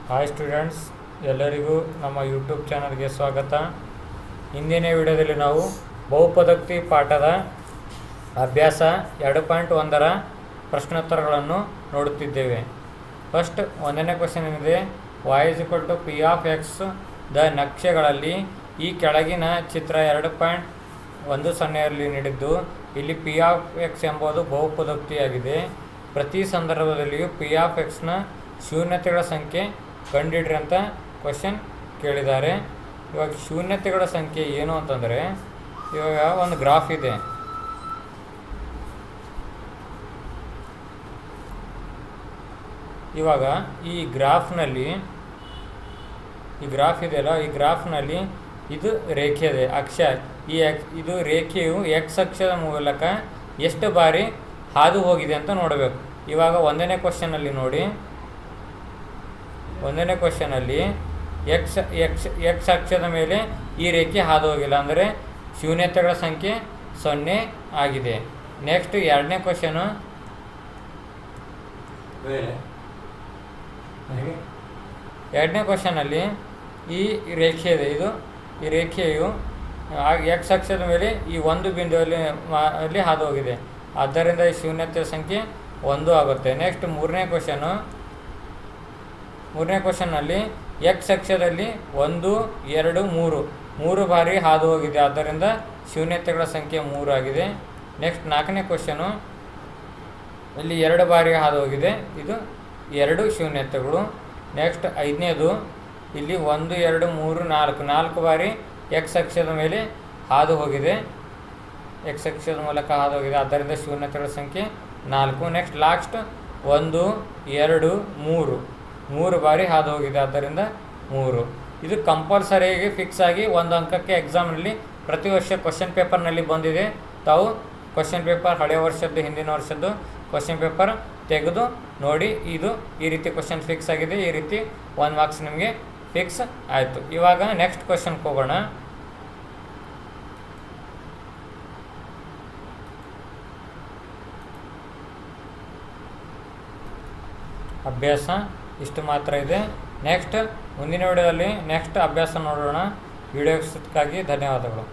Hi students, ಎಲ್ಲರಿಗೂ ನಮ್ಮ YouTube ಚಾನಲ್ಗೆ ಸ್ವಾಗತ. ಇಂದಿನ ವಿಡಿಯೋದಲ್ಲಿ ನಾವು ಬಹುಪದೋಕ್ತಿ ಪಾಠದ ಅಭ್ಯಾಸ 2.1ರ ಪ್ರಶ್ನೋತ್ತರಗಳನ್ನು ನೋಡುತ್ತಿದ್ದೇವೆ. ಫಸ್ಟ್ ಒಂದನೇ ಕ್ವಶನ್ ಏನಿದೆ, y=p(x) ದ ನಕ್ಷೆಗಳಲ್ಲಿ ಈ ಕೆಳಗಿನ ಚಿತ್ರ 2.10ರಲ್ಲಿ ನೀಡಿದ್ದು, ಇಲ್ಲಿ p(x) ಎಂಬುದು ಬಹುಪದೋಕ್ತಿಯಾಗಿದೆ. ಪ್ರತಿ ಸಂದರ್ಭದಲ್ಲಿಯೂ p(x)ನ ಶೂನ್ಯತೆಗಳ ಸಂಖ್ಯೆ ಕಂಡುಹಿಡ್ರಿ ಅಂತ ಕ್ವಶನ್ ಕೇಳಿದ್ದಾರೆ. ಇವಾಗ ಶೂನ್ಯತೆಗಳ ಸಂಖ್ಯೆ ಏನು ಅಂತಂದರೆ, ಇವಾಗ ಒಂದು ಗ್ರಾಫ್ ಇದೆ. ಇವಾಗ ಈ ಗ್ರಾಫ್ ಇದೆಯಲ್ಲ, ಈ ಗ್ರಾಫ್ನಲ್ಲಿ ಇದು ರೇಖೆ ಇದೆ, ಅಕ್ಷ. ಇದು ರೇಖೆಯು ಎಕ್ಸ್ ಅಕ್ಷದ ಮೂಲಕ ಎಷ್ಟು ಬಾರಿ ಹಾದು ಹೋಗಿದೆ ಅಂತ ನೋಡಬೇಕು. ಇವಾಗ ಒಂದನೇ ಕ್ವಶನಲ್ಲಿ ನೋಡಿ, ಒಂದನೇ ಕ್ವಶನಲ್ಲಿ ಎಕ್ಸ್ ಅಕ್ಷದ ಮೇಲೆ ಈ ರೇಖೆ ಹಾದು ಹೋಗಿಲ್ಲ, ಅಂದರೆ ಶೂನ್ಯತೆಗಳ ಸಂಖ್ಯೆ 0 ಆಗಿದೆ. ನೆಕ್ಸ್ಟ್ ಎರಡನೇ ಕ್ವಶನು, ಎರಡನೇ ಕ್ವಶನಲ್ಲಿ ಈ ರೇಖೆ ಇದೆ, ಈ ರೇಖೆಯು ಎಕ್ಸ್ ಅಕ್ಷದ ಮೇಲೆ ಈ ಒಂದು ಬಿಂದುವಲ್ಲಿ ಹಾದು ಹೋಗಿದೆ, ಆದ್ದರಿಂದ ಈ ಶೂನ್ಯತೆಯ ಸಂಖ್ಯೆ 1 ಆಗುತ್ತೆ. ನೆಕ್ಸ್ಟ್ ಮೂರನೇ ಕ್ವಶನ್ನಲ್ಲಿ ಎಕ್ಸ್ ಅಕ್ಷದಲ್ಲಿ 1, 2, 3 ಬಾರಿ ಹಾದು ಹೋಗಿದೆ, ಆದ್ದರಿಂದ ಶೂನ್ಯತೆಗಳ ಸಂಖ್ಯೆ 3 ಆಗಿದೆ. ನೆಕ್ಸ್ಟ್ ನಾಲ್ಕನೇ ಕ್ವಶನು, ಇಲ್ಲಿ 2 ಬಾರಿ ಹಾದು ಹೋಗಿದೆ, ಇದು 2 ಶೂನ್ಯತೆಗಳು. ನೆಕ್ಸ್ಟ್ ಐದನೇದು, ಇಲ್ಲಿ 1, 2, 3, 4 ಬಾರಿ ಎಕ್ಸ್ ಅಕ್ಷದ ಮೇಲೆ ಹಾದು ಹೋಗಿದೆ, ಎಕ್ಸ್ ಅಕ್ಷದ ಮೂಲಕ ಹಾದು ಹೋಗಿದೆ, ಆದ್ದರಿಂದ ಶೂನ್ಯತೆಗಳ ಸಂಖ್ಯೆ 4. ನೆಕ್ಸ್ಟ್ ಲಾಸ್ಟ್ 1, 2, 3 ಬಾರಿ ಹಾದು ಹೋಗಿದೆ, ಆದ್ದರಿಂದ 3. ಇದು ಕಂಪಲ್ಸರಿಯಾಗಿ ಫಿಕ್ಸ್ ಆಗಿ ಒಂದು ಅಂಕಕ್ಕೆ ಎಕ್ಸಾಮ್ನಲ್ಲಿ ಪ್ರತಿ ವರ್ಷ ಕ್ವಶನ್ ಪೇಪರ್ನಲ್ಲಿ ಬಂದಿದೆ. ತಾವು ಕ್ವಶನ್ ಪೇಪರ್ ಹಳೆಯ ವರ್ಷದ್ದು, ಹಿಂದಿನ ವರ್ಷದ್ದು ಕ್ವಶನ್ ಪೇಪರ್ ತೆಗೆದು ನೋಡಿ. ಇದು ಈ ರೀತಿ ಕ್ವಶನ್ ಫಿಕ್ಸ್ ಆಗಿದೆ, ಈ ರೀತಿ 1 ಮಾರ್ಕ್ಸ್ ನಿಮಗೆ ಫಿಕ್ಸ್ ಆಯಿತು. ಇವಾಗ ನೆಕ್ಸ್ಟ್ ಕ್ವಶನ್ಗೆ ಹೋಗೋಣ. ಅಭ್ಯಾಸ ಇಷ್ಟು ಮಾತ್ರ ಇದೆ. ನೆಕ್ಸ್ಟ್ ಮುಂದಿನ ವಿಡಿಯೋದಲ್ಲಿ ನೆಕ್ಸ್ಟ್ ಅಭ್ಯಾಸ ನೋಡೋಣ. ವಿಡಿಯೋಕ್ಕಾಗಿ ಧನ್ಯವಾದಗಳು.